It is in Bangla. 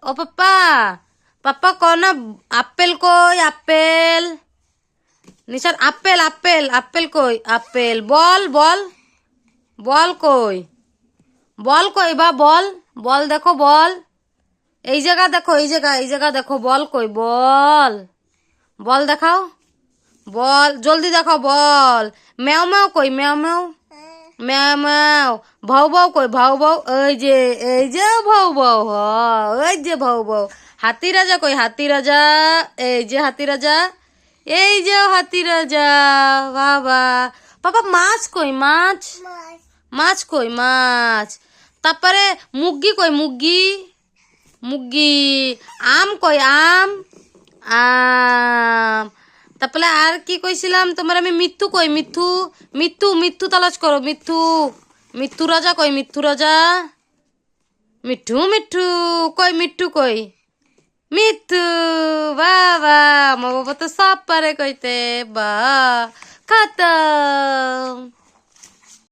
ও পাপ্পা পাপ্পা কো না আপেল কই আপেল নিশান আপেল আপেল আপেল কই আপেল বল বল বল কই বল কই বা বল বল দেখো বল এই জায়গা দেখো এই জায়গা দেখো বল কই বল বল দেখাও বল জলদি দেখাও বল ম্যাও ম্যাও কই ম্যাও ম্যাও ম্যাও ম্যাও ভাউ ভাউ কই ভাউ ভাউ এই যে ভাউ ভাউ ওই যে ভাউ ভাউ হাতি রাজা কই হাতি রাজা এই যে হাতি রাজা এই যে হাতি রাজা বাবা বাবা মাছ কই মাছ মাছ কই মাছ তারপরে মুরগি কই মুরগি মুরগি আম কই আম আম তারপরে আর কি কইছিলাম তোমার আমি মিথ্যু কই মিথ্যু মিথ্যু মিথ্যু তালাশ করো মিথ্যু মিথ্যু রাজা কই মিথ্যু রাজা মিঠু মিঠু কই মিঠু কই মিথ্যু বাবা মা বাবা তো সব পারে কইতে বা খতম।